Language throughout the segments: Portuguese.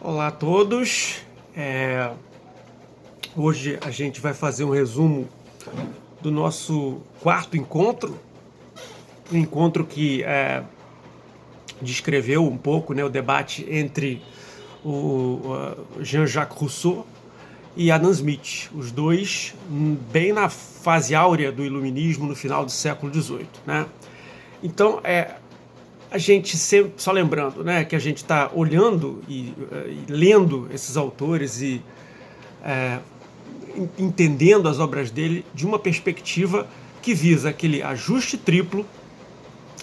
Olá a todos. Hoje a gente vai fazer um resumo do nosso quarto encontro, um encontro que descreveu um pouco, né, o debate entre o Jean-Jacques Rousseau e Adam Smith, os dois bem na fase áurea do iluminismo no final do século XVIII, né? Então, a gente sempre, só lembrando, né, que a gente está olhando e lendo esses autores e entendendo as obras dele de uma perspectiva que visa aquele ajuste triplo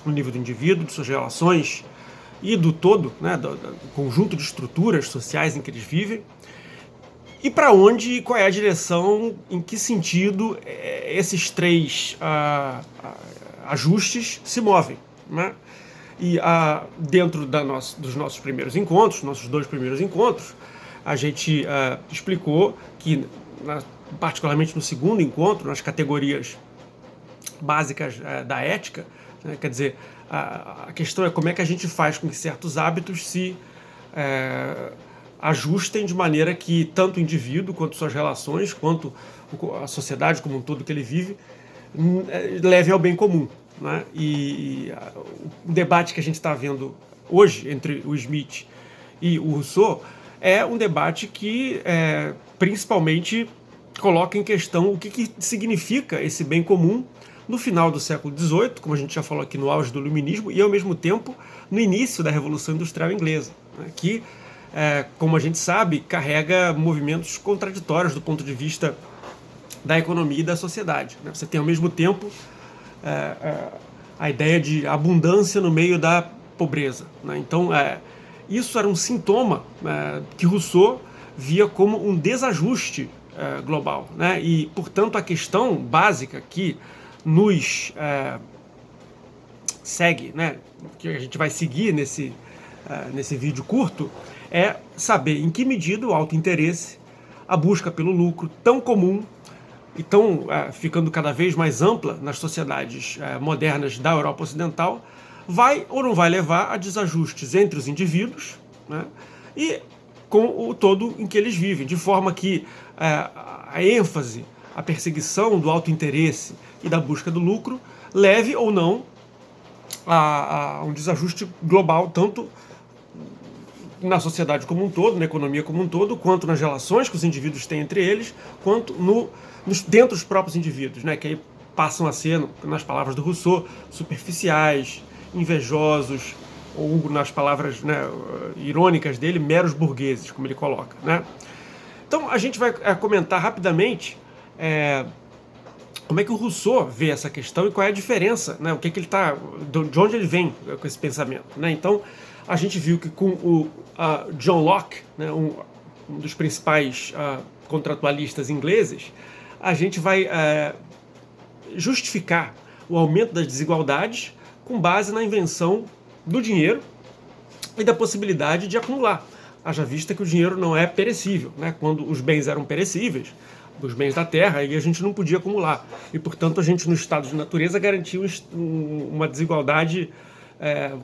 no nível do indivíduo, de suas relações e do todo, né, do conjunto de estruturas sociais em que eles vivem, e para onde e qual é a direção, em que sentido esses três ajustes se movem, né? E dentro dos nossos primeiros encontros, nossos dois primeiros encontros, a gente explicou que, particularmente no segundo encontro, nas categorias básicas da ética, né, quer dizer, a questão é como é que a gente faz com que certos hábitos se ajustem de maneira que tanto o indivíduo, quanto suas relações, quanto a sociedade como um todo que ele vive, leve ao bem comum, né? E o debate que a gente está vendo hoje entre o Smith e o Rousseau é um debate que principalmente coloca em questão o que significa esse bem comum no final do século XVIII, como a gente já falou aqui, no auge do iluminismo, e ao mesmo tempo no início da Revolução Industrial Inglesa, né, que, como a gente sabe, carrega movimentos contraditórios do ponto de vista da economia e da sociedade, né? Você tem ao mesmo tempo a ideia de abundância no meio da pobreza, né? Então, isso era um sintoma que Rousseau via como um desajuste global, né? E, portanto, a questão básica que nos segue, né, que a gente vai seguir nesse vídeo curto, é saber em que medida o autointeresse, a busca pelo lucro tão comum e tão ficando cada vez mais ampla nas sociedades modernas da Europa Ocidental, vai ou não vai levar a desajustes entre os indivíduos, né, e com o todo em que eles vivem, de forma que a ênfase, a perseguição do autointeresse e da busca do lucro leve ou não a um desajuste global, tanto na sociedade como um todo, na economia como um todo, quanto nas relações que os indivíduos têm entre eles, quanto dentro dos próprios indivíduos, né, que aí passam a ser, nas palavras do Rousseau, superficiais, invejosos, ou nas palavras, né, irônicas dele, meros burgueses, como ele coloca, né? Então a gente vai comentar rapidamente como é que o Rousseau vê essa questão e qual é a diferença, né? O que ele tá, de onde ele vem com esse pensamento, né? Então a gente viu que com o John Locke, né, um dos principais contratualistas ingleses, a gente vai justificar o aumento das desigualdades com base na invenção do dinheiro e da possibilidade de acumular. Haja vista que o dinheiro não é perecível, né? Quando os bens eram perecíveis, os bens da terra, aí a gente não podia acumular. E, portanto, a gente, no estado de natureza, garantia uma desigualdade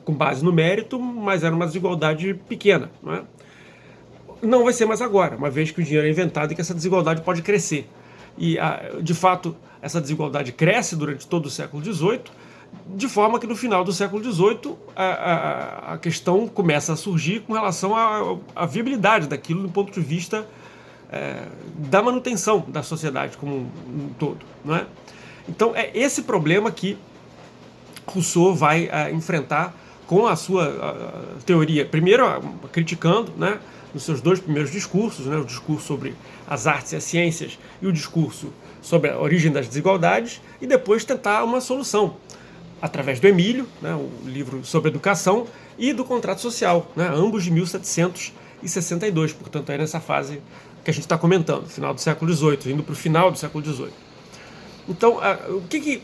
com base no mérito, mas era uma desigualdade pequena, não é? Não vai ser mais agora, uma vez que o dinheiro é inventado e que essa desigualdade pode crescer. E, de fato, essa desigualdade cresce durante todo o século XVIII, de forma que no final do século XVIII a questão começa a surgir com relação à viabilidade daquilo do ponto de vista da manutenção da sociedade como um todo, não é? Então é esse problema que Rousseau vai enfrentar com a sua teoria, primeiro criticando, né, nos seus dois primeiros discursos, né, o discurso sobre as artes e as ciências e o discurso sobre a origem das desigualdades, e depois tentar uma solução através do Emílio, né, o livro sobre educação, e do Contrato Social, né, ambos de 1762, portanto é nessa fase que a gente está comentando, final do século XVIII, indo para o final do século XVIII. Então, o que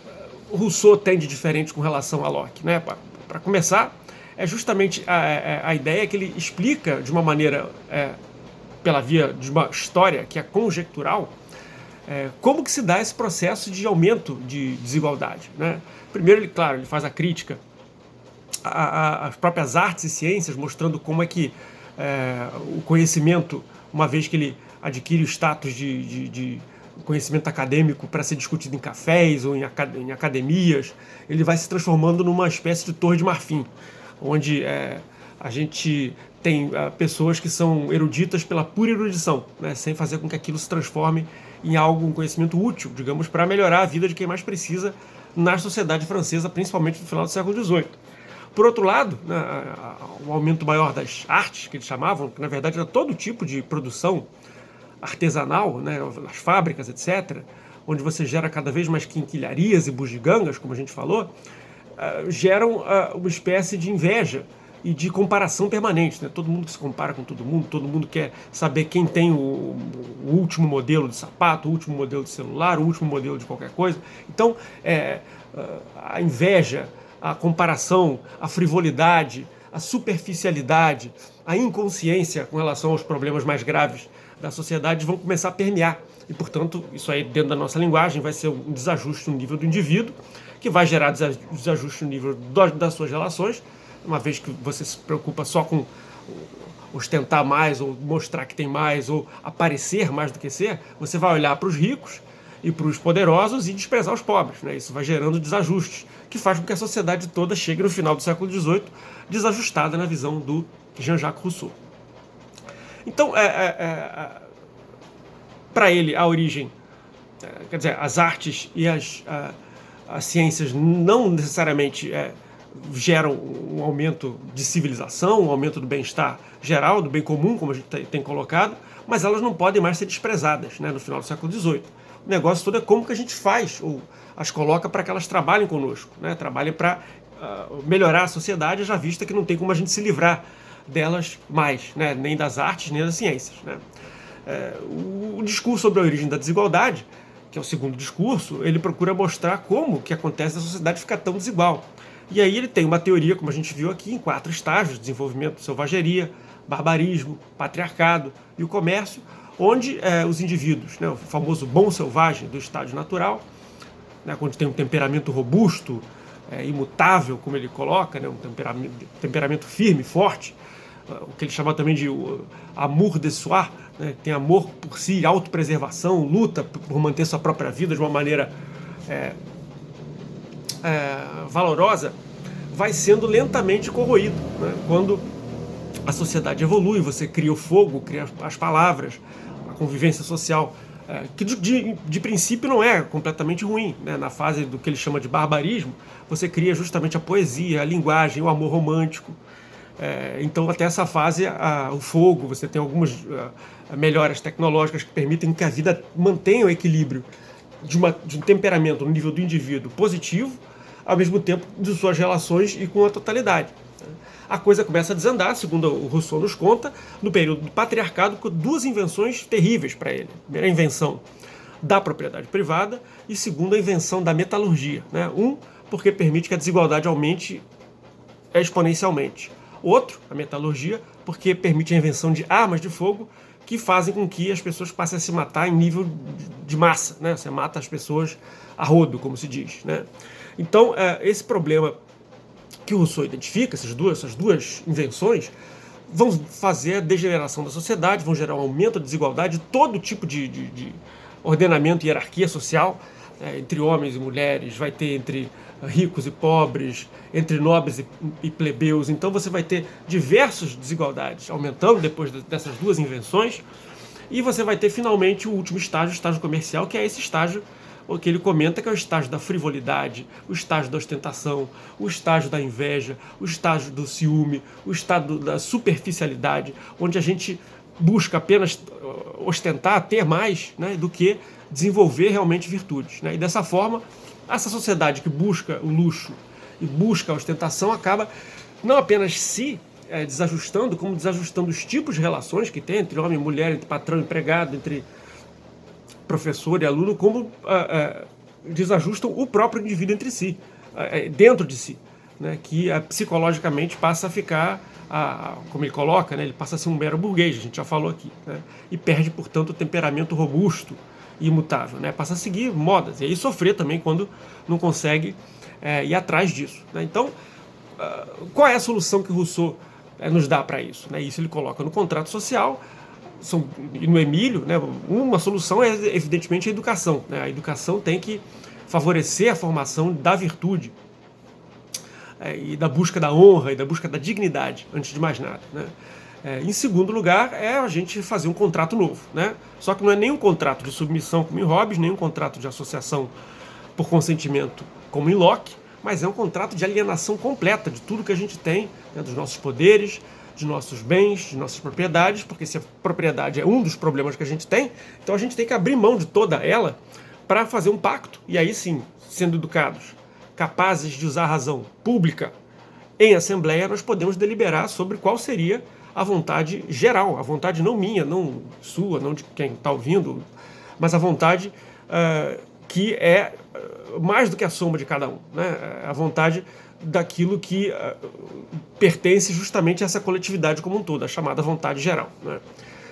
Rousseau tem de diferente com relação a Locke, né? Para começar, é justamente a ideia que ele explica de uma maneira, pela via de uma história que é conjectural, como que se dá esse processo de aumento de desigualdade, né? Primeiro, ele faz a crítica às próprias artes e ciências, mostrando como é que o conhecimento, uma vez que ele adquire o status de conhecimento acadêmico para ser discutido em cafés ou em academias, ele vai se transformando numa espécie de torre de marfim, onde a gente tem pessoas que são eruditas pela pura erudição, né, sem fazer com que aquilo se transforme em algo, um conhecimento útil, digamos, para melhorar a vida de quem mais precisa na sociedade francesa, principalmente no final do século XVIII. Por outro lado, né, o aumento maior das artes, que eles chamavam, que na verdade era todo tipo de produção artesanal, né, as fábricas, etc., onde você gera cada vez mais quinquilharias e bugigangas, como a gente falou, geram uma espécie de inveja e de comparação permanente, né? Todo mundo se compara com todo mundo quer saber quem tem o último modelo de sapato, o último modelo de celular, o último modelo de qualquer coisa. Então, a inveja, a comparação, a frivolidade, a superficialidade, a inconsciência com relação aos problemas mais graves da sociedade vão começar a permear. E, portanto, isso aí dentro da nossa linguagem vai ser um desajuste no nível do indivíduo, que vai gerar desajuste no nível das suas relações, uma vez que você se preocupa só com ostentar mais, ou mostrar que tem mais, ou aparecer mais do que ser, você vai olhar para os ricos e para os poderosos e desprezar os pobres, né? Isso vai gerando desajustes, que faz com que a sociedade toda chegue no final do século XVIII desajustada na visão do Jean-Jacques Rousseau. Então, para ele, a origem, quer dizer, as artes e as ciências não necessariamente geram um aumento de civilização, um aumento do bem-estar geral, do bem comum, como a gente tem colocado, mas elas não podem mais ser desprezadas, né, no final do século XVIII. O negócio todo é como que a gente faz, ou as coloca para que elas trabalhem conosco, né, trabalhem para melhorar a sociedade, já vista que não tem como a gente se livrar delas mais, né, nem das artes, nem das ciências, né. O discurso sobre a origem da desigualdade, que é o segundo discurso, ele procura mostrar como que acontece a sociedade ficar tão desigual. E aí ele tem uma teoria, como a gente viu aqui, em 4 estágios: desenvolvimento, selvageria, barbarismo, patriarcado e o comércio, onde os indivíduos, né, o famoso bom selvagem do estágio natural, né, onde tem um temperamento robusto, imutável, como ele coloca, né, um temperamento firme, forte, o que ele chama também de amour de soi, né, tem amor por si, autopreservação, luta por manter sua própria vida de uma maneira valorosa, vai sendo lentamente corroído, né? Quando a sociedade evolui, você cria o fogo, cria as palavras, a convivência social, que de princípio não é completamente ruim, né? Na fase do que ele chama de barbarismo, você cria justamente a poesia, a linguagem, o amor romântico. Então, até essa fase, o fogo, você tem algumas melhoras tecnológicas que permitem que a vida mantenha o equilíbrio de um temperamento no nível do indivíduo positivo, ao mesmo tempo de suas relações e com a totalidade. A coisa começa a desandar, segundo o Rousseau nos conta, no período do patriarcado, com 2 invenções terríveis para ele. A primeira, a invenção da propriedade privada, e segundo, a invenção da metalurgia, né? Porque permite que a desigualdade aumente exponencialmente. Outro, a metalurgia, porque permite a invenção de armas de fogo que fazem com que as pessoas passem a se matar em nível de massa, né? Você mata as pessoas a rodo, como se diz, né? Então, esse problema que o Rousseau identifica, essas duas invenções, vão fazer a degeneração da sociedade, vão gerar um aumento da desigualdade, todo tipo de ordenamento e hierarquia social, entre homens e mulheres, vai ter entre ricos e pobres, entre nobres e plebeus. Então você vai ter diversas desigualdades aumentando depois dessas 2 invenções, e você vai ter finalmente o último estágio, o estágio comercial, que é esse estágio o que ele comenta, que é o estágio da frivolidade, o estágio da ostentação, o estágio da inveja, o estágio do ciúme, o estágio da superficialidade, onde a gente busca apenas ostentar, ter mais, né, do que desenvolver realmente virtudes, né? E dessa forma, essa sociedade que busca o luxo e busca a ostentação acaba não apenas se desajustando, como desajustando os tipos de relações que tem entre homem e mulher, entre patrão e empregado, entre professor e aluno, como desajustam o próprio indivíduo entre si, dentro de si, né, que psicologicamente passa a ficar, como ele coloca, né, ele passa a ser um mero burguês, a gente já falou aqui, né, e perde, portanto, o temperamento robusto e imutável, né, passa a seguir modas, e aí sofrer também quando não consegue ir atrás disso, né. Então, qual é a solução que Rousseau nos dá para isso, né? Isso ele coloca no contrato social, e no Emílio, né? Uma solução é evidentemente a educação, né? A educação tem que favorecer a formação da virtude, e da busca da honra e da busca da dignidade, antes de mais nada, né? Em segundo lugar, é a gente fazer um contrato novo, né? Só que não é nem um contrato de submissão como em Hobbes, nem um contrato de associação por consentimento como em Locke, mas é um contrato de alienação completa de tudo que a gente tem, né, dos nossos poderes, de nossos bens, de nossas propriedades, porque se a propriedade é um dos problemas que a gente tem, então a gente tem que abrir mão de toda ela para fazer um pacto, e aí sim, sendo educados, capazes de usar a razão pública em assembleia, nós podemos deliberar sobre qual seria a vontade geral, a vontade não minha, não sua, não de quem está ouvindo, mas a vontade que é mais do que a soma de cada um, né? A vontade daquilo que pertence justamente a essa coletividade como um todo, a chamada vontade geral, né?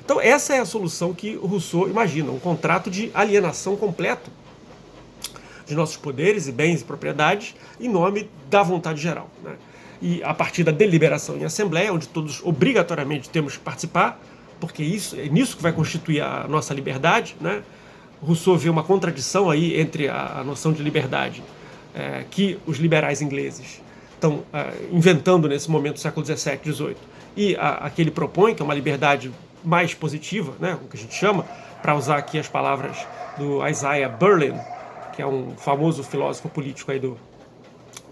Então essa é a solução que o Rousseau imagina, um contrato de alienação completo de nossos poderes e bens e propriedades em nome da vontade geral, né? E a partir da deliberação em assembleia, onde todos obrigatoriamente temos que participar, porque é nisso que vai constituir a nossa liberdade, né? Rousseau vê uma contradição aí entre a noção de liberdade que os liberais ingleses estão inventando nesse momento do século XVII, XVIII, e a que ele propõe, que é uma liberdade mais positiva, né, o que a gente chama, para usar aqui as palavras do Isaiah Berlin, que é um famoso filósofo político aí do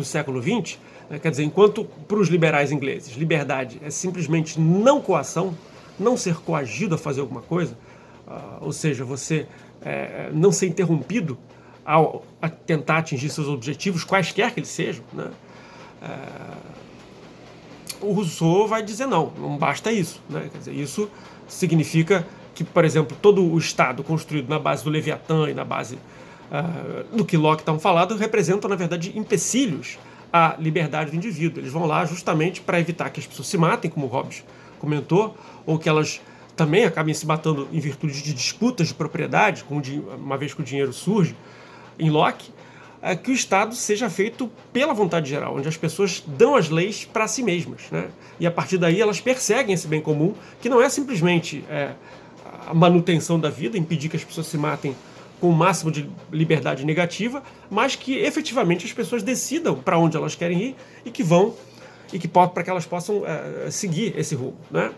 século XX, né, quer dizer, enquanto para os liberais ingleses, liberdade é simplesmente não coação, não ser coagido a fazer alguma coisa, ou seja, você não ser interrompido a tentar atingir seus objetivos, quaisquer que eles sejam, né? O Rousseau vai dizer não basta isso, né? Quer dizer, isso significa que, por exemplo, todo o Estado construído na base do Leviatã e na base do que Locke estava falando representam, na verdade, empecilhos à liberdade do indivíduo. Eles vão lá justamente para evitar que as pessoas se matem, como o Hobbes comentou, ou que elas também acabem se matando em virtude de disputas de propriedade, uma vez que o dinheiro surge em Locke, que o Estado seja feito pela vontade geral, onde as pessoas dão as leis para si mesmas, né? E a partir daí elas perseguem esse bem comum, que não é simplesmente a manutenção da vida, impedir que as pessoas se matem com o máximo de liberdade negativa, mas que efetivamente as pessoas decidam para onde elas querem ir e que vão, para que elas possam seguir esse rumo, né?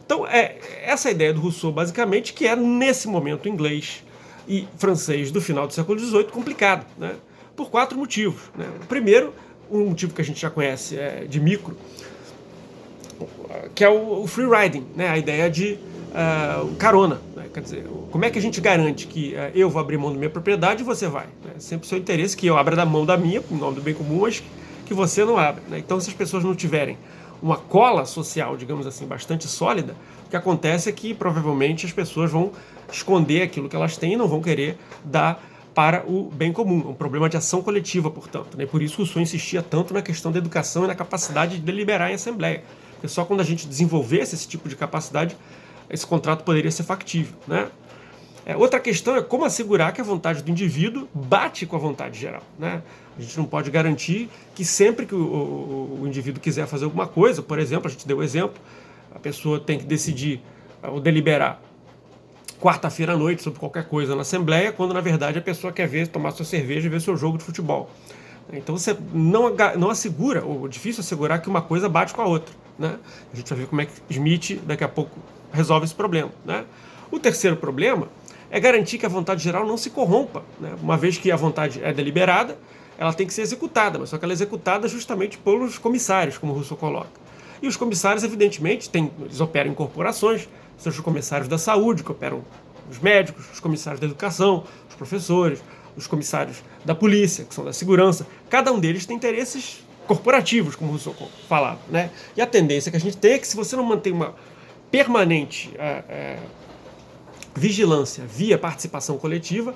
Então, essa ideia do Rousseau, basicamente, que é, nesse momento, inglês e francês do final do século XVIII, complicado, né? Por 4 motivos, né? O primeiro, um motivo que a gente já conhece de micro, que é o free riding, né? A ideia de carona, né? Quer dizer, como é que a gente garante que eu vou abrir mão da minha propriedade e você vai, né? Sempre o seu interesse que eu abra da mão da minha, em nome do bem comum, mas que você não abra, né? Então, se as pessoas não tiverem uma cola social, digamos assim, bastante sólida, o que acontece é que provavelmente as pessoas vão esconder aquilo que elas têm e não vão querer dar para o bem comum. É um problema de ação coletiva, portanto, né? Por isso o Rousseau insistia tanto na questão da educação e na capacidade de deliberar em assembleia. Porque só quando a gente desenvolvesse esse tipo de capacidade, esse contrato poderia ser factível, né? Outra questão é como assegurar que a vontade do indivíduo bate com a vontade geral, né? A gente não pode garantir que sempre que o indivíduo quiser fazer alguma coisa, por exemplo, a gente deu o exemplo, a pessoa tem que decidir ou deliberar quarta-feira à noite sobre qualquer coisa na Assembleia, quando na verdade a pessoa quer tomar sua cerveja e ver seu jogo de futebol. Então você não assegura, ou é difícil assegurar que uma coisa bate com a outra, né? A gente vai ver como é que Smith daqui a pouco resolve esse problema, né? O terceiro problema é garantir que a vontade geral não se corrompa, né? Uma vez que a vontade é deliberada, ela tem que ser executada, mas só que ela é executada justamente pelos comissários, como o Rousseau coloca. E os comissários, evidentemente, eles operam em corporações, são os comissários da saúde, que operam os médicos, os comissários da educação, os professores, os comissários da polícia, que são da segurança. Cada um deles tem interesses corporativos, como o Rousseau falava, né? E a tendência que a gente tem é que, se você não mantém uma permanente vigilância via participação coletiva,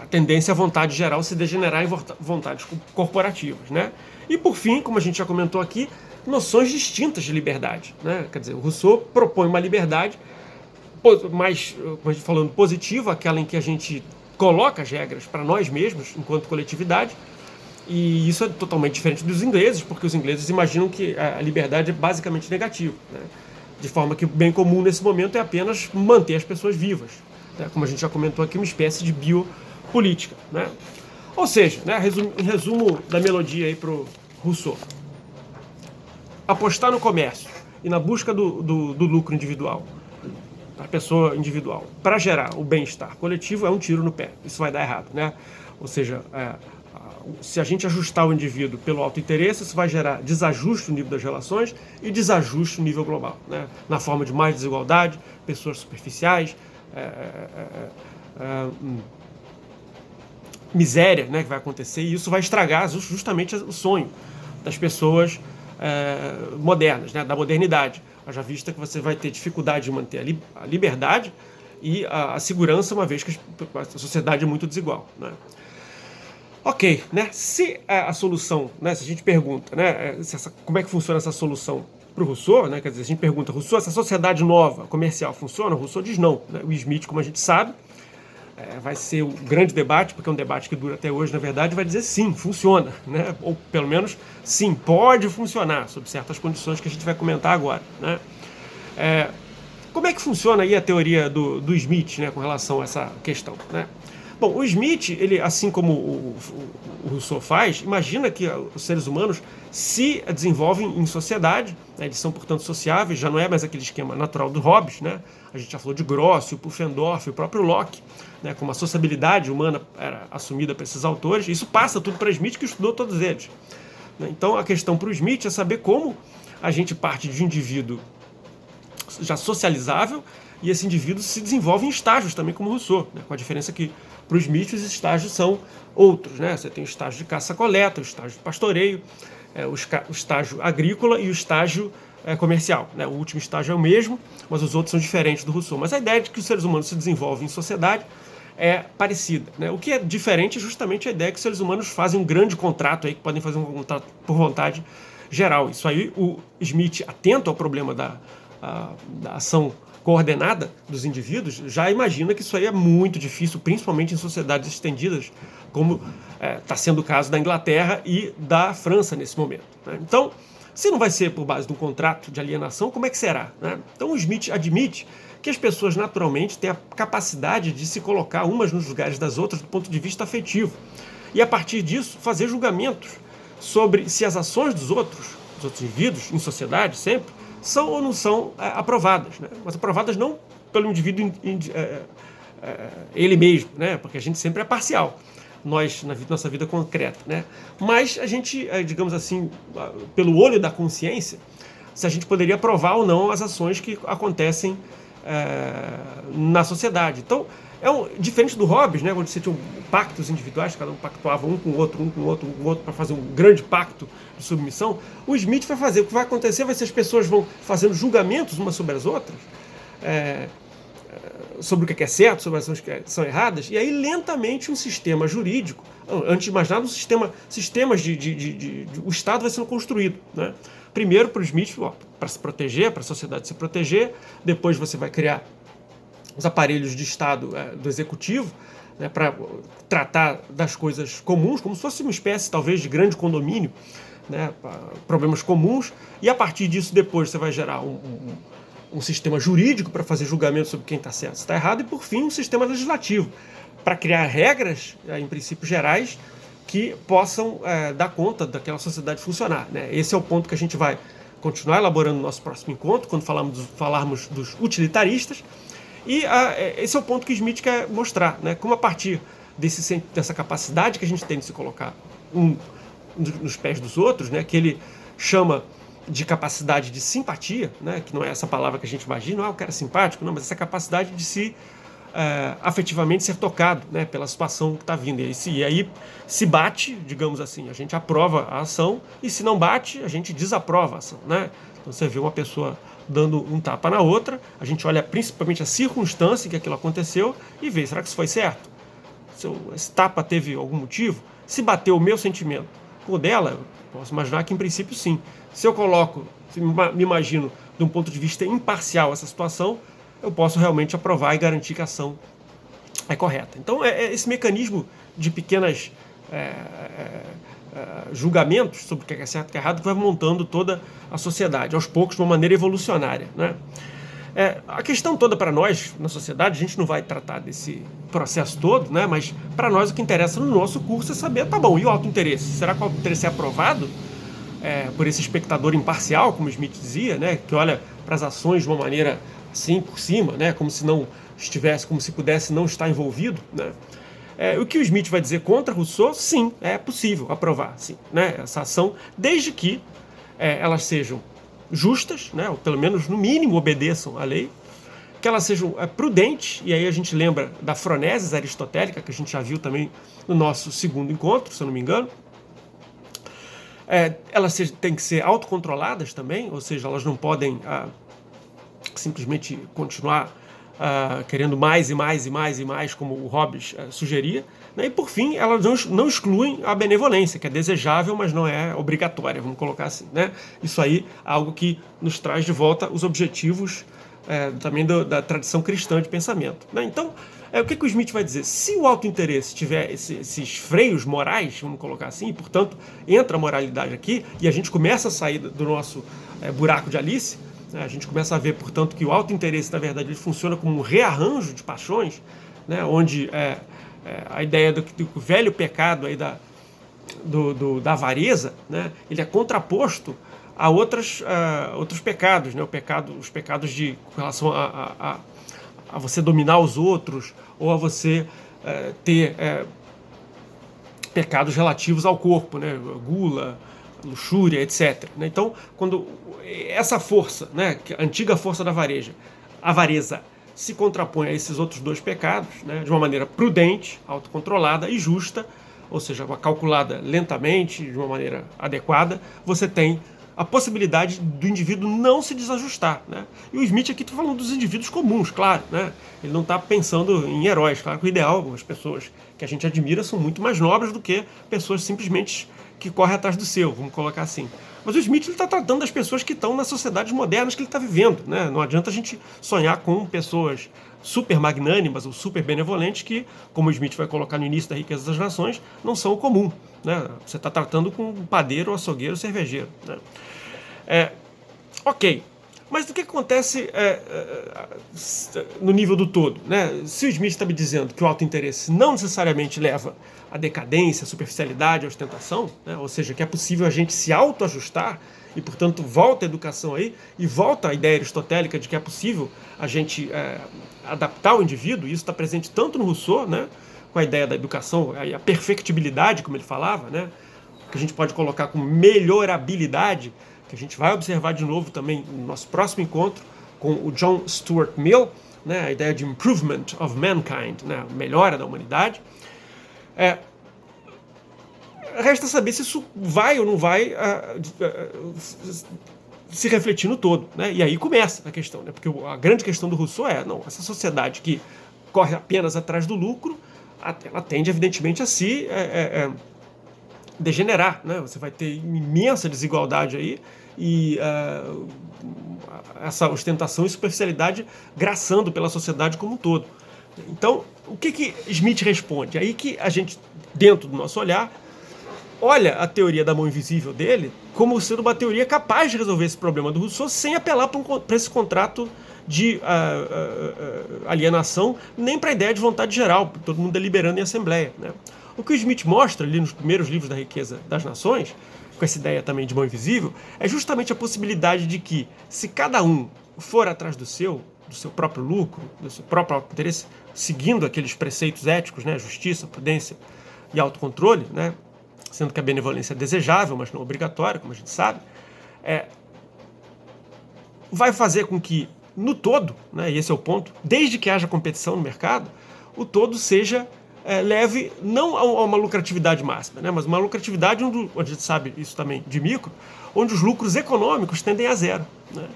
a tendência é a vontade geral se degenerar em vontades corporativas, né? E por fim, como a gente já comentou aqui, noções distintas de liberdade, né? Quer dizer, o Rousseau propõe uma liberdade mais, como a gente falando, positiva, aquela em que a gente coloca as regras para nós mesmos, enquanto coletividade, E isso é totalmente diferente dos ingleses, porque os ingleses imaginam que a liberdade é basicamente negativa, né? De forma que o bem comum nesse momento é apenas manter as pessoas vivas, né? Como a gente já comentou aqui, uma espécie de biopolítica, né? Ou seja, né, em resumo da melodia aí para o Rousseau, apostar no comércio e na busca do lucro individual, da pessoa individual, para gerar o bem-estar coletivo é um tiro no pé. Isso vai dar errado, né? Ou seja, se a gente ajustar o indivíduo pelo auto-interesse, isso vai gerar desajuste no nível das relações e desajuste no nível global, né? Na forma de mais desigualdade, pessoas superficiais, miséria, né, que vai acontecer, e isso vai estragar justamente o sonho das pessoas modernas, né, da modernidade. Haja vista que você vai ter dificuldade de manter a liberdade e a segurança, uma vez que a sociedade é muito desigual, né? Ok, né? Se a solução, né, se a gente pergunta, né, como é que funciona essa solução para o Rousseau, né, quer dizer, a gente pergunta, Rousseau, essa sociedade nova, comercial, funciona? O Rousseau diz não, né? O Smith, como a gente sabe, vai ser o grande debate, porque é um debate que dura até hoje, na verdade, vai dizer sim, funciona, né? Ou pelo menos sim, pode funcionar, sob certas condições que a gente vai comentar agora, né? Como é que funciona aí a teoria do Smith, né, com relação a essa questão, né? Bom, o Smith, ele, assim como o Rousseau faz, imagina que os seres humanos se desenvolvem em sociedade, né, eles são, portanto, sociáveis, já não é mais aquele esquema natural do Hobbes, né? A gente já falou de Gross, o Pufendorf, o próprio Locke, né, como a sociabilidade humana era assumida por esses autores. Isso passa tudo para Smith, que estudou todos eles, né? Então, a questão para o Smith é saber como a gente parte de um indivíduo já socializável e esse indivíduo se desenvolve em estágios também, como Rousseau, né? Com a diferença que, para o Smith, os estágios são outros, né? Você tem o estágio de caça-coleta, o estágio de pastoreio, o estágio agrícola e o estágio comercial, né? O último estágio é o mesmo, mas os outros são diferentes do Rousseau. Mas a ideia de que os seres humanos se desenvolvem em sociedade é parecida, né? O que é diferente é justamente a ideia que os seres humanos fazem um grande contrato aí, que podem fazer um contrato por vontade geral. Isso aí, o Smith, atento ao problema da ação coordenada dos indivíduos, já imagina que isso aí é muito difícil, principalmente em sociedades estendidas, como está sendo o caso da Inglaterra e da França nesse momento, né? Então, se não vai ser por base de um contrato de alienação, como é que será, né? Então, o Smith admite que as pessoas naturalmente têm a capacidade de se colocar umas nos lugares das outras do ponto de vista afetivo e, a partir disso, fazer julgamentos sobre se as ações dos outros indivíduos, em sociedade sempre, são ou não são aprovadas, né? Mas aprovadas não pelo indivíduo ele mesmo, né? Porque a gente sempre é parcial, nós, na nossa vida concreta, né? Mas a gente, digamos assim, pelo olho da consciência, se a gente poderia aprovar ou não as ações que acontecem na sociedade. Então, diferente do Hobbes, né, onde você tinha pactos individuais, cada um pactuava um com o outro, para fazer um grande pacto de submissão. O Smith vai fazer, o que vai acontecer vai ser as pessoas vão fazendo julgamentos umas sobre as outras, sobre o que é certo, sobre as ações que são erradas, e aí lentamente um sistema jurídico, antes de mais nada, sistemas o Estado vai sendo construído, né? Primeiro para o Smith, para se proteger, para a sociedade se proteger, depois você vai criar os aparelhos de Estado do Executivo, né, para tratar das coisas comuns, como se fosse uma espécie, talvez, de grande condomínio, né, problemas comuns, e a partir disso depois você vai gerar um sistema jurídico para fazer julgamento sobre quem está certo e está errado, e por fim um sistema legislativo, para criar regras, em princípios gerais, que possam dar conta daquela sociedade funcionar, né? Esse é o ponto que a gente vai continuar elaborando no nosso próximo encontro, quando falarmos dos utilitaristas. E esse é o ponto que Smith quer mostrar, né? Como a partir dessa capacidade que a gente tem de se colocar nos pés dos outros, né? Que ele chama de capacidade de simpatia, né? Que não é essa palavra que a gente imagina, o cara é simpático, não, mas essa capacidade de se afetivamente ser tocado, né? Pela situação que está vindo. E aí se bate, digamos assim, a gente aprova a ação, e se não bate, a gente desaprova a ação, né? Então você vê uma pessoa dando um tapa na outra, a gente olha principalmente a circunstância em que aquilo aconteceu e vê, será que isso foi certo? Esse tapa teve algum motivo? Se bateu o meu sentimento com o dela, eu posso imaginar que em princípio sim. Se eu me imagino de um ponto de vista imparcial essa situação, eu posso realmente aprovar e garantir que a ação é correta. Então esse mecanismo de pequenas julgamentos sobre o que é certo e o que é errado, que vai montando toda a sociedade, aos poucos, de uma maneira evolucionária, né? A questão toda para nós, na sociedade, a gente não vai tratar desse processo todo, né? Mas para nós o que interessa no nosso curso é saber, tá bom, e o autointeresse? Será que o autointeresse é aprovado por esse espectador imparcial, como Smith dizia, né? Que olha para as ações de uma maneira assim, por cima, né? Como se não estivesse, como se pudesse não estar envolvido, né? O que o Smith vai dizer contra Rousseau, sim, é possível aprovar, sim, né? Essa ação, desde que elas sejam justas, né, ou pelo menos no mínimo obedeçam à lei, que elas sejam prudentes, e aí a gente lembra da fronesis aristotélica, que a gente já viu também no nosso segundo encontro, se eu não me engano. Elas têm que ser autocontroladas também, ou seja, elas não podem simplesmente continuar querendo mais e mais e mais e mais, como o Hobbes sugeria, né? E por fim, elas não excluem a benevolência, que é desejável, mas não é obrigatória, vamos colocar assim, né? Isso aí é algo que nos traz de volta os objetivos também da tradição cristã de pensamento, né? Então, o que o Smith vai dizer? Se o autointeresse tiver esses freios morais, vamos colocar assim, e, portanto, entra a moralidade aqui, e a gente começa a sair do nosso buraco de Alice, a gente começa a ver, portanto, que o autointeresse, na verdade, ele funciona como um rearranjo de paixões, né, onde a ideia do velho pecado aí da avareza, né, ele é contraposto a outros pecados, né, os pecados com relação a você dominar os outros, ou a você ter pecados relativos ao corpo, né, gula, luxúria, etc. Então, quando essa força, né, a antiga força da avareza, se contrapõe a esses outros dois pecados, né, de uma maneira prudente, autocontrolada e justa, ou seja, calculada lentamente, de uma maneira adequada, você tem a possibilidade do indivíduo não se desajustar, né? E o Smith aqui está falando dos indivíduos comuns, claro, né? Ele não está pensando em heróis, claro que o ideal, as pessoas que a gente admira são muito mais nobres do que pessoas simplesmente que correm atrás do seu, vamos colocar assim. Mas o Smith está tratando das pessoas que estão nas sociedades modernas que ele está vivendo, né? Não adianta a gente sonhar com pessoas super magnânimas ou super benevolentes que, como o Smith vai colocar no início da Riqueza das Nações, não são o comum, né? Você está tratando com um padeiro, açougueiro, cervejeiro, né? Ok, mas o que acontece no nível do todo, né? Se o Smith está me dizendo que o autointeresse não necessariamente leva à decadência, à superficialidade, à ostentação, né? Ou seja, que é possível a gente se autoajustar e, portanto, volta a educação aí e volta a ideia aristotélica de que é possível a gente adaptar o indivíduo, e isso está presente tanto no Rousseau, né, com a ideia da educação, a perfectibilidade, como ele falava, né, que a gente pode colocar como melhorabilidade, que a gente vai observar de novo também no nosso próximo encontro com o John Stuart Mill, né, a ideia de improvement of mankind, né, melhora da humanidade. Resta saber se isso vai ou não vai se refletir no todo, né? E aí começa a questão, né? Porque a grande questão do Rousseau não, essa sociedade que corre apenas atrás do lucro, ela tende evidentemente a se degenerar, né? Você vai ter imensa desigualdade aí e essa ostentação e superficialidade graçando pela sociedade como um todo. Então, o que Smith responde? Aí que a gente, dentro do nosso olhar, olha a teoria da mão invisível dele como sendo uma teoria capaz de resolver esse problema do Rousseau sem apelar para esse contrato de alienação, nem para a ideia de vontade geral, todo mundo deliberando em assembleia, né? O que o Smith mostra ali nos primeiros livros da Riqueza das Nações, com essa ideia também de mão invisível, é justamente a possibilidade de que, se cada um for atrás do seu próprio lucro, do seu próprio interesse, seguindo aqueles preceitos éticos, né, justiça, prudência e autocontrole, né, sendo que a benevolência é desejável, mas não obrigatória, como a gente sabe, vai fazer com que, no todo, né, e esse é o ponto, desde que haja competição no mercado, o todo seja leve não a uma lucratividade máxima, né, mas uma lucratividade onde a gente sabe isso também de micro, onde os lucros econômicos tendem a zero, né.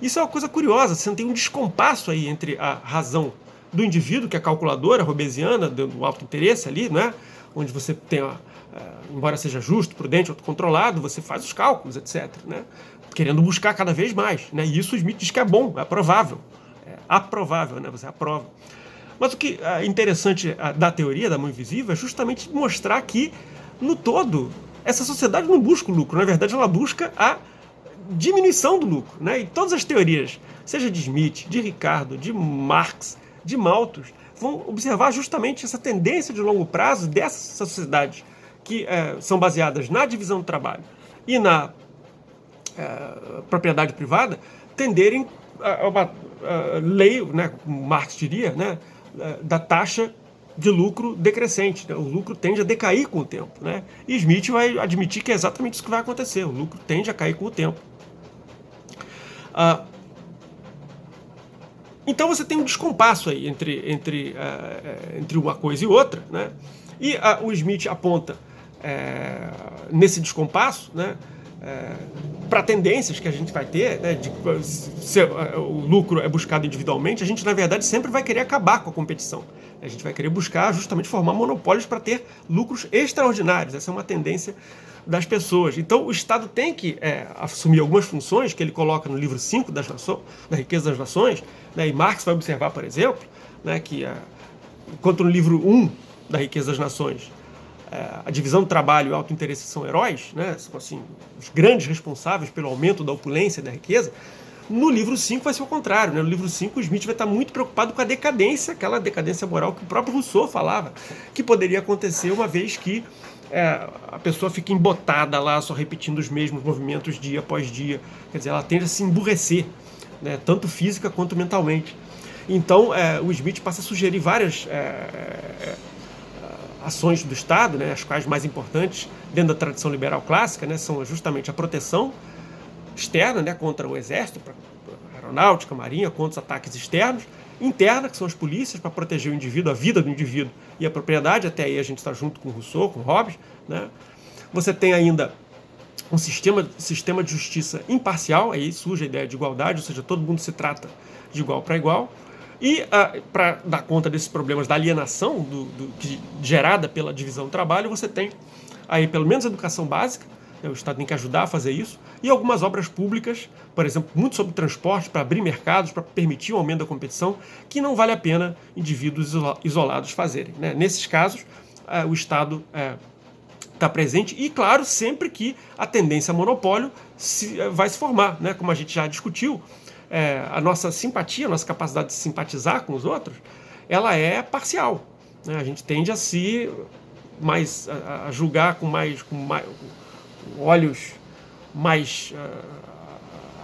Isso é uma coisa curiosa, você tem um descompasso aí entre a razão do indivíduo, que é a calculadora robesiana, do autointeresse ali, né, onde você tem, embora seja justo, prudente, autocontrolado, você faz os cálculos, etc., né, querendo buscar cada vez mais, né, e isso o Smith diz que é bom, é aprovável, né, você aprova. Mas o que é interessante da teoria da mão invisível é justamente mostrar que, no todo, essa sociedade não busca o lucro, na verdade ela busca a diminuição do lucro, né? E todas as teorias, seja de Smith, de Ricardo, de Marx, de Malthus, vão observar justamente essa tendência de longo prazo dessas sociedades que são baseadas na divisão do trabalho e na propriedade privada, tenderem a uma lei, né, como Marx diria, né, da taxa de lucro decrescente. Né? O lucro tende a decair com o tempo. Né? E Smith vai admitir que é exatamente isso que vai acontecer. O lucro tende a cair com o tempo. Então você tem um descompasso aí entre uma coisa e outra. Né? E o Smith aponta nesse descompasso, né, para tendências que a gente vai ter, né, se o lucro é buscado individualmente, a gente, na verdade, sempre vai querer acabar com a competição. A gente vai querer buscar justamente formar monopólios para ter lucros extraordinários. Essa é uma tendência das pessoas. Então, o Estado tem que assumir algumas funções que ele coloca no livro 5 da Riqueza das Nações, né, e Marx vai observar, por exemplo, né, que enquanto no livro 1 da Riqueza das Nações, a divisão do trabalho e o auto-interesse são heróis, né? São assim, os grandes responsáveis pelo aumento da opulência e da riqueza. No livro 5 vai ser o contrário. Né? No livro 5 o Smith vai estar muito preocupado com a decadência, aquela decadência moral que o próprio Rousseau falava, que poderia acontecer uma vez que a pessoa fica embotada lá, só repetindo os mesmos movimentos dia após dia. Quer dizer, ela tende a se emburrecer, né? Tanto física quanto mentalmente. Então, o Smith passa a sugerir várias ações do Estado, né, as quais mais importantes dentro da tradição liberal clássica, né, são justamente a proteção externa, né, contra o exército, a aeronáutica, a marinha, contra os ataques externos, interna, que são as polícias, para proteger o indivíduo, a vida do indivíduo e a propriedade. Até aí a gente está junto com Rousseau, com Hobbes. Né. Você tem ainda um sistema de justiça imparcial, aí surge a ideia de igualdade, ou seja, todo mundo se trata de igual para igual. E para dar conta desses problemas da alienação gerada pela divisão do trabalho, você tem aí pelo menos a educação básica, né, o Estado tem que ajudar a fazer isso, e algumas obras públicas, por exemplo, muito sobre transporte, para abrir mercados, para permitir o aumento da competição, que não vale a pena indivíduos isolados fazerem. Né? Nesses casos, o Estado está presente e, claro, sempre que a tendência a monopólio vai se formar, né? Como a gente já discutiu, a nossa simpatia, a nossa capacidade de simpatizar com os outros, ela é parcial. Né? A gente tende a julgar com olhos mais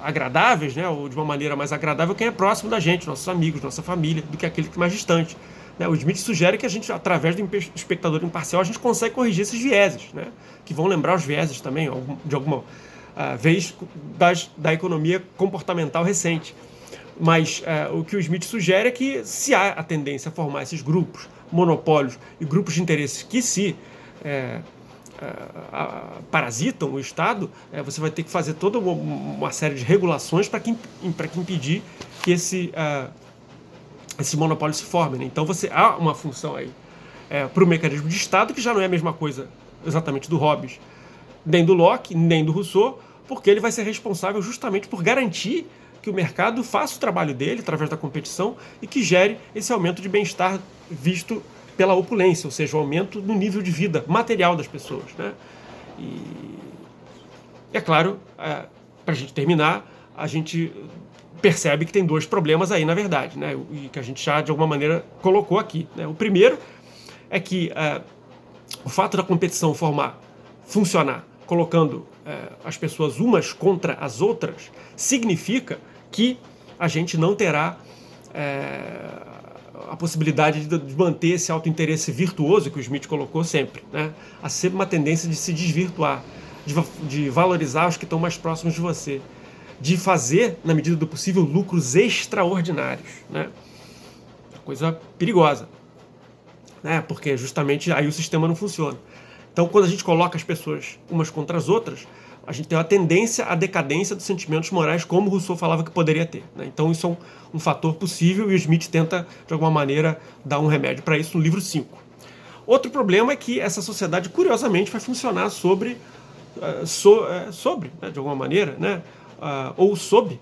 agradáveis, né? Ou de uma maneira mais agradável quem é próximo da gente, nossos amigos, nossa família, do que aquele que é mais distante. Né? O Smith sugere que a gente, através do espectador imparcial, a gente consegue corrigir esses vieses, né? Que vão lembrar os vieses também, de alguma vez da economia comportamental recente. Mas o que o Smith sugere é que, se há a tendência a formar esses grupos, monopólios e grupos de interesses que se parasitam o Estado, você vai ter que fazer toda uma série de regulações para que impedir que esse monopólio se forme. Né? Então há uma função aí para o mecanismo de Estado, que já não é a mesma coisa exatamente do Hobbes, nem do Locke, nem do Rousseau, porque ele vai ser responsável justamente por garantir que o mercado faça o trabalho dele através da competição e que gere esse aumento de bem-estar visto pela opulência, ou seja, o aumento no nível de vida material das pessoas. Né? E é claro, para a gente terminar, a gente percebe que tem dois problemas aí, na verdade, né? E que a gente já, de alguma maneira, colocou aqui. Né? O primeiro é que o fato da competição funcionar, colocando as pessoas umas contra as outras, significa que a gente não terá a possibilidade de manter esse auto-interesse virtuoso que o Smith colocou sempre. Né? Há sempre uma tendência de se desvirtuar, de valorizar os que estão mais próximos de você, de fazer, na medida do possível, lucros extraordinários. Né? Coisa perigosa, né? Porque justamente aí o sistema não funciona. Então, quando a gente coloca as pessoas umas contra as outras, a gente tem uma tendência à decadência dos sentimentos morais, como Rousseau falava que poderia ter. Né? Então, isso é um fator possível e o Smith tenta, de alguma maneira, dar um remédio para isso no livro 5. Outro problema é que essa sociedade, curiosamente, vai funcionar sobre, né, de alguma maneira, né, ou sob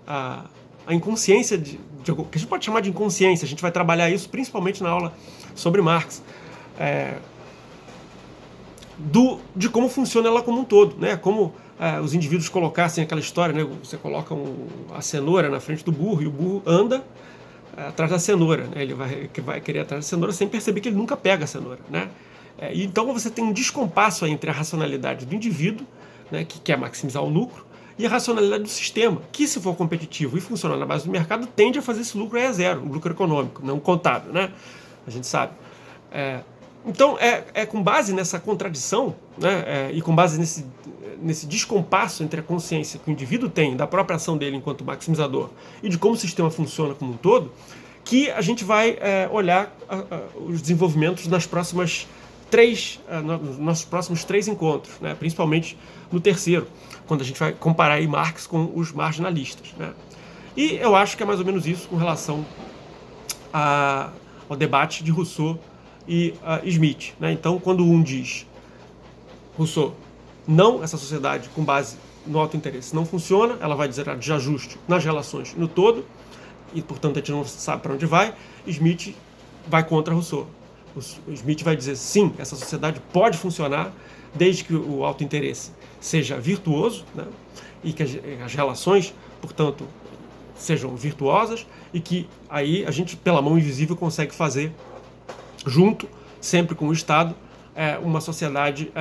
a inconsciência, que a gente pode chamar de inconsciência. A gente vai trabalhar isso principalmente na aula sobre Marx. de como funciona ela como um todo, né? Como os indivíduos colocassem aquela história, né? Você coloca a cenoura na frente do burro e o burro anda atrás da cenoura, né? Ele vai querer atrás da cenoura sem perceber que ele nunca pega a cenoura, né? Então você tem um descompasso entre a racionalidade do indivíduo, né, que quer maximizar o lucro, e a racionalidade do sistema, que se for competitivo e funcionar na base do mercado, tende a fazer esse lucro a zero, um lucro econômico, não contábil, né? A gente sabe. Então, com base nessa contradição, né, e com base nesse descompasso entre a consciência que o indivíduo tem da própria ação dele enquanto maximizador e de como o sistema funciona como um todo, que a gente vai olhar os desenvolvimentos nos nossos próximos 3 encontros, né, principalmente no terceiro, quando a gente vai comparar aí Marx com os marginalistas, né. E eu acho que é mais ou menos isso com relação ao debate de Rousseau e Smith, né? Então, quando um diz, Rousseau, não, essa sociedade com base no autointeresse não funciona, ela vai dizer de ajuste nas relações no todo, e portanto a gente não sabe para onde vai. Smith vai contra Rousseau. O Smith vai dizer, sim, essa sociedade pode funcionar desde que o autointeresse seja virtuoso, né? E que as relações, portanto, sejam virtuosas, e que aí a gente, pela mão invisível, consegue fazer junto, sempre com o Estado, uma sociedade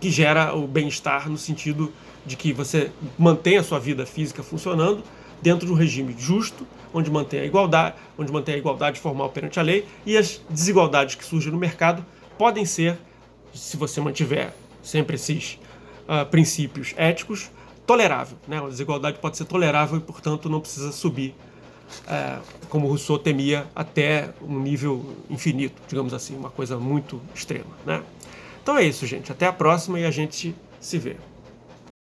que gera o bem-estar no sentido de que você mantém a sua vida física funcionando dentro de um regime justo, onde mantém a igualdade formal perante a lei, e as desigualdades que surgem no mercado podem ser, se você mantiver sempre esses princípios éticos, tolerável, né? A desigualdade pode ser tolerável e, portanto, não precisa subir, como Rousseau temia, até um nível infinito, digamos assim, uma coisa muito extrema, né? Então é isso, gente. Até a próxima e a gente se vê.